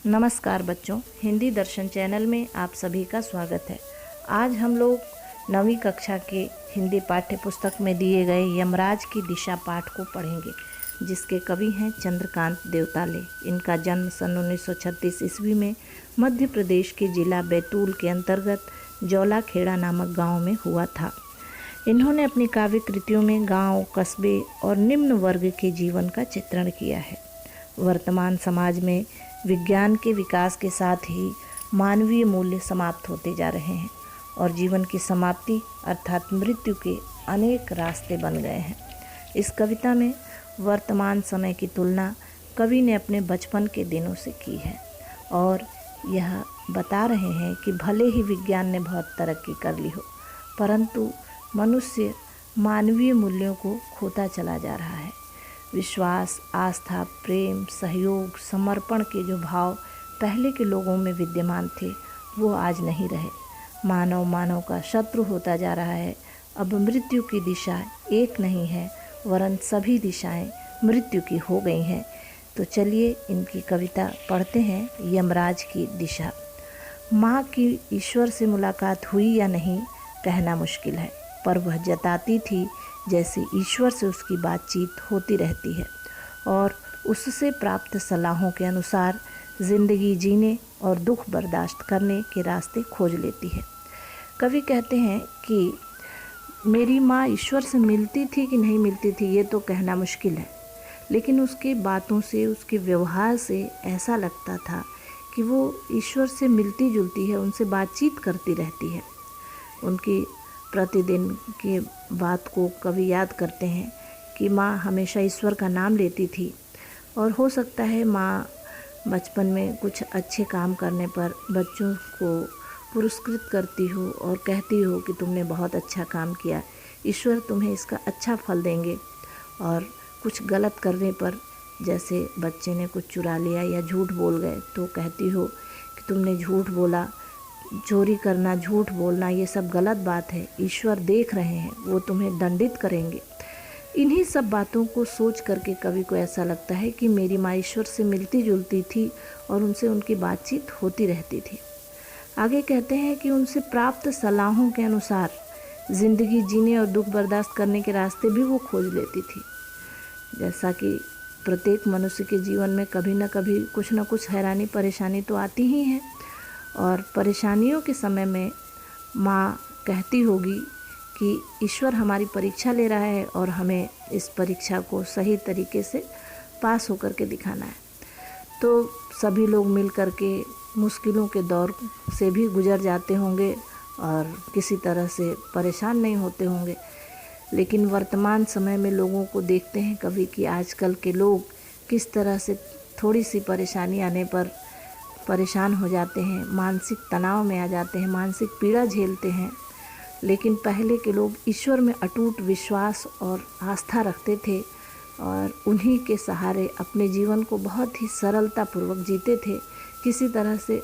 नमस्कार बच्चों, हिंदी दर्शन चैनल में आप सभी का स्वागत है। आज हम लोग 9वीं कक्षा के हिंदी पाठ्य पुस्तक में दिए गए यमराज की दिशा पाठ को पढ़ेंगे, जिसके कवि हैं चंद्रकांत देवताले। इनका जन्म सन 1936 ईस्वी में मध्य प्रदेश के जिला बैतूल के अंतर्गत जौलाखेड़ा नामक गांव में हुआ था। इन्होंने अपनी काव्य कृतियों में गांव, कस्बे और निम्न वर्ग के जीवन का चित्रण किया है। वर्तमान समाज में विज्ञान के विकास के साथ ही मानवीय मूल्य समाप्त होते जा रहे हैं और जीवन की समाप्ति अर्थात मृत्यु के अनेक रास्ते बन गए हैं। इस कविता में वर्तमान समय की तुलना कवि ने अपने बचपन के दिनों से की है और यह बता रहे हैं कि भले ही विज्ञान ने बहुत तरक्की कर ली हो, परंतु मनुष्य मानवीय मूल्यों को खोता चला जा रहा है। विश्वास, आस्था, प्रेम, सहयोग, समर्पण के जो भाव पहले के लोगों में विद्यमान थे, वो आज नहीं रहे। मानव का शत्रु होता जा रहा है। अब मृत्यु की दिशा एक नहीं है, वरन सभी दिशाएं मृत्यु की हो गई हैं। तो चलिए इनकी कविता पढ़ते हैं। यमराज की दिशा। माँ की ईश्वर से मुलाकात हुई या नहीं कहना मुश्किल है, पर वह जताती थी जैसे ईश्वर से उसकी बातचीत होती रहती है और उससे प्राप्त सलाहों के अनुसार ज़िंदगी जीने और दुख बर्दाश्त करने के रास्ते खोज लेती है। कवि कहते हैं कि मेरी माँ ईश्वर से मिलती थी कि नहीं मिलती थी ये तो कहना मुश्किल है, लेकिन उसके बातों से, उसके व्यवहार से ऐसा लगता था कि वो ईश्वर से मिलती जुलती है, उनसे बातचीत करती रहती है। उनकी प्रतिदिन के बात को कवि याद करते हैं कि माँ हमेशा ईश्वर का नाम लेती थी और हो सकता है माँ बचपन में कुछ अच्छे काम करने पर बच्चों को पुरस्कृत करती हो और कहती हो कि तुमने बहुत अच्छा काम किया, ईश्वर तुम्हें इसका अच्छा फल देंगे। और कुछ गलत करने पर, जैसे बच्चे ने कुछ चुरा लिया या झूठ बोल गए, तो कहती हो कि तुमने झूठ बोला, चोरी करना, झूठ बोलना ये सब गलत बात है, ईश्वर देख रहे हैं, वो तुम्हें दंडित करेंगे। इन्हीं सब बातों को सोच करके कवि को ऐसा लगता है कि मेरी माँ ईश्वर से मिलती जुलती थी और उनसे उनकी बातचीत होती रहती थी। आगे कहते हैं कि उनसे प्राप्त सलाहों के अनुसार ज़िंदगी जीने और दुख बर्दाश्त करने के रास्ते भी वो खोज लेती थी। जैसा कि प्रत्येक मनुष्य के जीवन में कभी न कभी कुछ न कुछ हैरानी परेशानी तो आती ही है और परेशानियों के समय में माँ कहती होगी कि ईश्वर हमारी परीक्षा ले रहा है और हमें इस परीक्षा को सही तरीके से पास होकर के दिखाना है। तो सभी लोग मिल कर के मुश्किलों के दौर से भी गुजर जाते होंगे और किसी तरह से परेशान नहीं होते होंगे, लेकिन वर्तमान समय में लोगों को देखते हैं कभी कि आजकल के लोग किस तरह से थोड़ी सी परेशानी आने पर परेशान हो जाते हैं, मानसिक तनाव में आ जाते हैं, मानसिक पीड़ा झेलते हैं। लेकिन पहले के लोग ईश्वर में अटूट विश्वास और आस्था रखते थे और उन्हीं के सहारे अपने जीवन को बहुत ही सरलतापूर्वक जीते थे। किसी तरह से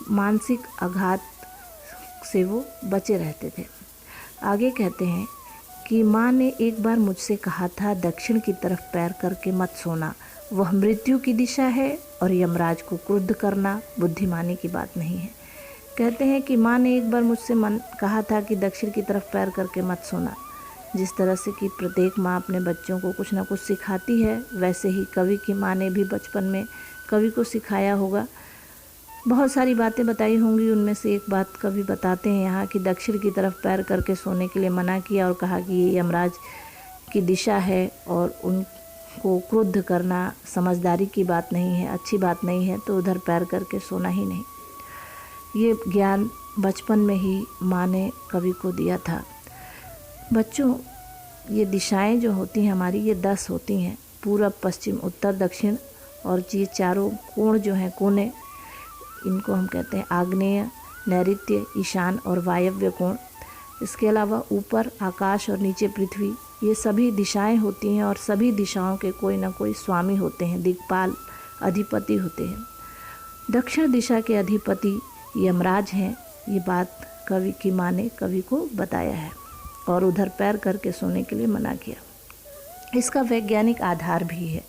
मानसिक आघात से वो बचे रहते थे। आगे कहते हैं कि माँ ने एक बार मुझसे कहा था, दक्षिण की तरफ पैर करके मत सोना, वह मृत्यु की दिशा है और यमराज को क्रुद्ध करना बुद्धिमानी की बात नहीं है। कहते हैं कि माँ ने एक बार मुझसे कहा था कि दक्षिण की तरफ पैर करके मत सोना। जिस तरह से कि प्रत्येक माँ अपने बच्चों को कुछ ना कुछ सिखाती है, वैसे ही कवि की माँ ने भी बचपन में कवि को सिखाया होगा। बहुत सारी बातें बताई होंगी, उनमें से एक बात कवि बताते हैं यहाँ कि दक्षिण की तरफ पैर करके सोने के लिए मना किया और कहा कि ये यमराज की दिशा है और उनको क्रुद्ध करना समझदारी की बात नहीं है, अच्छी बात नहीं है, तो उधर पैर करके सोना ही नहीं। ये ज्ञान बचपन में ही माँ ने कवि को दिया था। बच्चों, ये दिशाएं जो होती हैं हमारी, ये 10 होती हैं, पूरब, पश्चिम, उत्तर, दक्षिण, और ये चारों कोण जो हैं, कोने, इनको हम कहते हैं आग्नेय, नैऋत्य, ईशान और वायव्य कोण। इसके अलावा ऊपर आकाश और नीचे पृथ्वी, ये सभी दिशाएं होती हैं और सभी दिशाओं के कोई ना कोई स्वामी होते हैं, दिक्पाल, अधिपति होते हैं। दक्षिण दिशा के अधिपति यमराज हैं, ये बात कवि की माँ ने कवि को बताया है और उधर पैर करके सोने के लिए मना किया। इसका वैज्ञानिक आधार भी है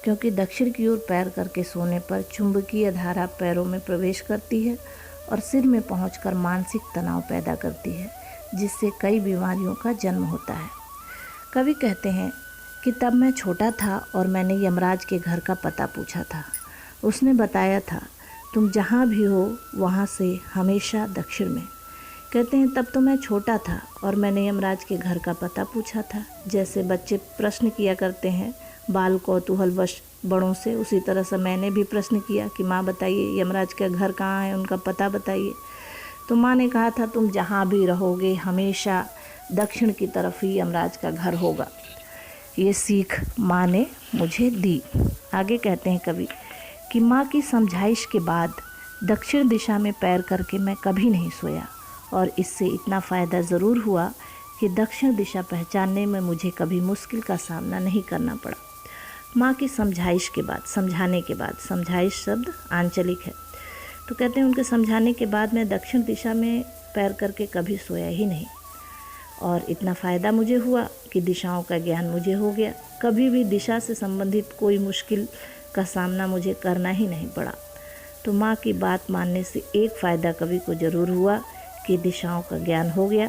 क्योंकि दक्षिण की ओर पैर करके सोने पर चुंबकीय धारा पैरों में प्रवेश करती है और सिर में पहुंचकर मानसिक तनाव पैदा करती है, जिससे कई बीमारियों का जन्म होता है। कवि कहते हैं कि तब मैं छोटा था और मैंने यमराज के घर का पता पूछा था। उसने बताया था, तुम जहाँ भी हो वहाँ से हमेशा दक्षिण में। कहते हैं तब तो मैं छोटा था और मैंने यमराज के घर का पता पूछा था। जैसे बच्चे प्रश्न किया करते हैं बाल कौतूहलवश बड़ों से, उसी तरह से मैंने भी प्रश्न किया कि माँ बताइए यमराज का घर कहाँ है, उनका पता बताइए। तो माँ ने कहा था तुम जहाँ भी रहोगे हमेशा दक्षिण की तरफ ही यमराज का घर होगा। ये सीख माँ ने मुझे दी। आगे कहते हैं कवि कि माँ की समझाइश के बाद दक्षिण दिशा में पैर करके मैं कभी नहीं सोया और इससे इतना फ़ायदा ज़रूर हुआ कि दक्षिण दिशा पहचानने में मुझे कभी मुश्किल का सामना नहीं करना पड़ा। माँ की समझाइश के बाद, समझाने के बाद, समझाइश शब्द आंचलिक है, तो कहते हैं उनके समझाने के बाद मैं दक्षिण दिशा में पैर करके कभी सोया ही नहीं और इतना फ़ायदा मुझे हुआ कि दिशाओं का ज्ञान मुझे हो गया। कभी भी दिशा से संबंधित कोई मुश्किल का सामना मुझे करना ही नहीं पड़ा। तो माँ की बात मानने से एक फ़ायदा कवि को ज़रूर हुआ कि दिशाओं का ज्ञान हो गया।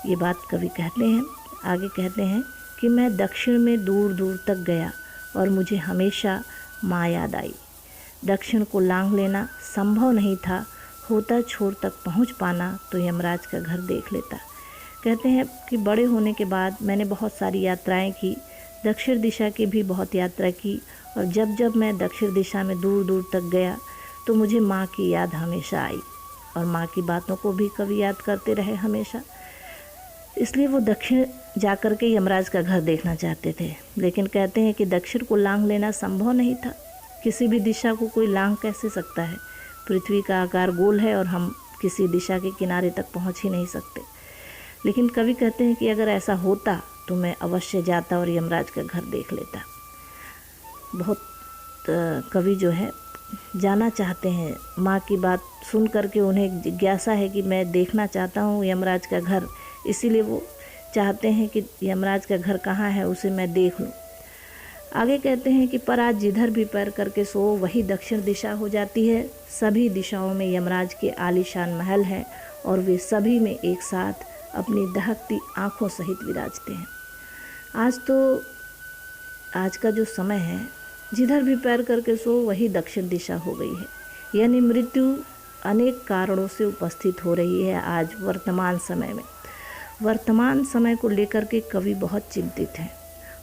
ये बात कवि कहते हैं। आगे कहते हैं कि मैं दक्षिण में दूर दूर तक गया और मुझे हमेशा माँ याद आई। दक्षिण को लांघ लेना संभव नहीं था, होता छोर तक पहुँच पाना तो यमराज का घर देख लेता। कहते हैं कि बड़े होने के बाद मैंने बहुत सारी यात्राएं की, दक्षिण दिशा की भी बहुत यात्रा की और जब जब मैं दक्षिण दिशा में दूर दूर तक गया तो मुझे माँ की याद हमेशा आई और माँ की बातों को भी कवि याद करते रहे हमेशा। इसलिए वो दक्षिण जाकर के यमराज का घर देखना चाहते थे। लेकिन कहते हैं कि दक्षिण को लांघ लेना संभव नहीं था। किसी भी दिशा को कोई लांघ कैसे सकता है? पृथ्वी का आकार गोल है और हम किसी दिशा के किनारे तक पहुँच ही नहीं सकते। लेकिन कवि कहते हैं कि अगर ऐसा होता तो मैं अवश्य जाता और यमराज का घर देख लेता। बहुत कवि जो है जाना चाहते हैं, माँ की बात सुन करके उन्हें जिज्ञासा है कि मैं देखना चाहता हूँ यमराज का घर, इसीलिए वो चाहते हैं कि यमराज का घर कहाँ है उसे मैं देख लूँ। आगे कहते हैं कि पर आज जिधर भी पैर करके सो वही दक्षिण दिशा हो जाती है। सभी दिशाओं में यमराज के आलीशान महल हैं और वे सभी में एक साथ अपनी दहकती आँखों सहित विराजते हैं। आज का जो समय है, जिधर भी पैर करके सो वही दक्षिण दिशा हो गई है। यानी मृत्यु अनेक कारणों से उपस्थित हो रही है आज वर्तमान समय में। वर्तमान समय को लेकर के कवि बहुत चिंतित हैं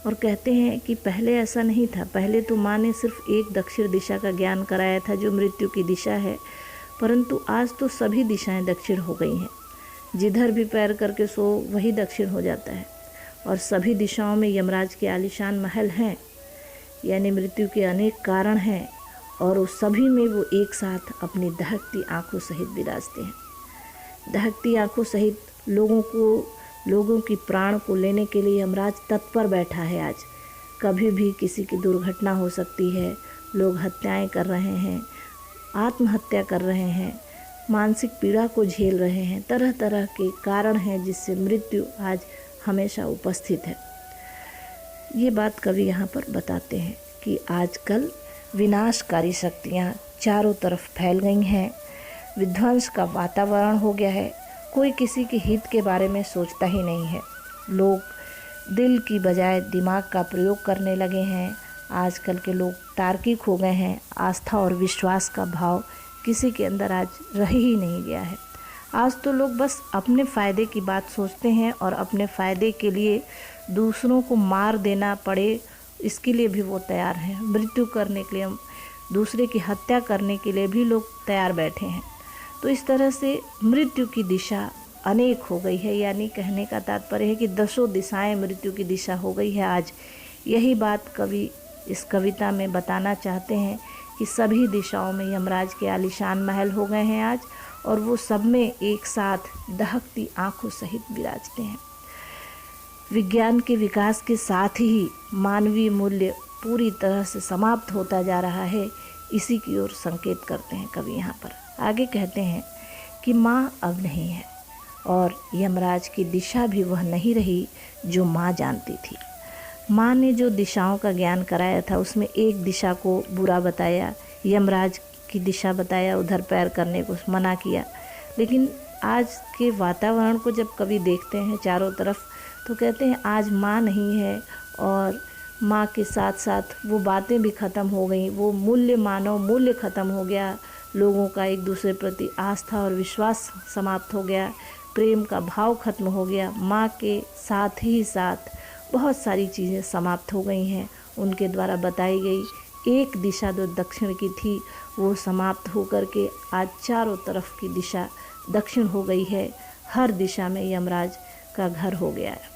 और कहते हैं कि पहले ऐसा नहीं था। पहले तो माँ ने सिर्फ एक दक्षिण दिशा का ज्ञान कराया था जो मृत्यु की दिशा है, परंतु आज तो सभी दिशाएं दक्षिण हो गई हैं। जिधर भी पैर करके सो वही दक्षिण हो जाता है और सभी दिशाओं में यमराज के आलीशान महल हैं। यानी मृत्यु के अनेक कारण हैं और उस सभी में वो एक साथ अपनी दहकती आंखों सहित विराजते हैं। दहकती आंखों सहित लोगों की प्राण को लेने के लिए यमराज तत्पर बैठा है। आज कभी भी किसी की दुर्घटना हो सकती है। लोग हत्याएं कर रहे हैं, आत्महत्या कर रहे हैं, मानसिक पीड़ा को झेल रहे हैं। तरह तरह के कारण हैं जिससे मृत्यु आज हमेशा उपस्थित है। ये बात कवि यहाँ पर बताते हैं कि आजकल विनाशकारी शक्तियाँ चारों तरफ फैल गई हैं, विध्वंस का वातावरण हो गया है, कोई किसी के हित के बारे में सोचता ही नहीं है। लोग दिल की बजाय दिमाग का प्रयोग करने लगे हैं। आजकल के लोग तार्किक हो गए हैं। आस्था और विश्वास का भाव किसी के अंदर आज रह ही नहीं गया है। आज तो लोग बस अपने फ़ायदे की बात सोचते हैं और अपने फ़ायदे के लिए दूसरों को मार देना पड़े इसके लिए भी वो तैयार हैं। मृत्यु करने के लिए, दूसरे की हत्या करने के लिए भी लोग तैयार बैठे हैं। तो इस तरह से मृत्यु की दिशा अनेक हो गई है। यानी कहने का तात्पर्य है कि दसों दिशाएं मृत्यु की दिशा हो गई है आज। यही बात कवि इस कविता में बताना चाहते हैं कि सभी दिशाओं में यमराज के आलीशान महल हो गए हैं आज और वो सब में एक साथ दहकती आंखों सहित विराजते हैं। विज्ञान के विकास के साथ ही मानवीय मूल्य पूरी तरह से समाप्त होता जा रहा है, इसी की ओर संकेत करते हैं कवि यहाँ पर। आगे कहते हैं कि माँ अब नहीं है और यमराज की दिशा भी वह नहीं रही जो माँ जानती थी। माँ ने जो दिशाओं का ज्ञान कराया था उसमें एक दिशा को बुरा बताया, यमराज की दिशा बताया, उधर पैर करने को मना किया। लेकिन आज के वातावरण को जब कभी देखते हैं चारों तरफ तो कहते हैं आज माँ नहीं है, और माँ के साथ साथ वो बातें भी ख़त्म हो गई, वो मूल्य, मानव मूल्य ख़त्म हो गया, लोगों का एक दूसरे प्रति आस्था और विश्वास समाप्त हो गया, प्रेम का भाव खत्म हो गया। माँ के साथ ही साथ बहुत सारी चीज़ें समाप्त हो गई हैं। उनके द्वारा बताई गई एक दिशा जो दक्षिण की थी वो समाप्त हो कर के आज चारों तरफ की दिशा दक्षिण हो गई है। हर दिशा में यमराज का घर हो गया है।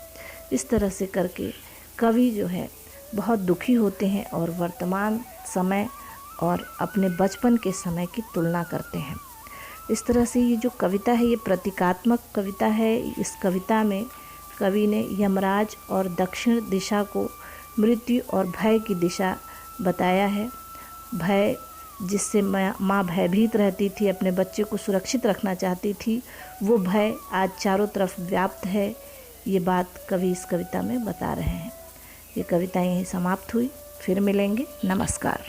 इस तरह से करके कवि जो है बहुत दुखी होते हैं और वर्तमान समय और अपने बचपन के समय की तुलना करते हैं। इस तरह से ये जो कविता है ये प्रतीकात्मक कविता है। इस कविता में कवि ने यमराज और दक्षिण दिशा को मृत्यु और भय की दिशा बताया है। भय जिससे माँ भयभीत रहती थी, अपने बच्चे को सुरक्षित रखना चाहती थी, वो भय आज चारों तरफ व्याप्त है। ये बात कवि इस कविता में बता रहे हैं। ये कविता यहीं समाप्त हुई। फिर मिलेंगे। नमस्कार।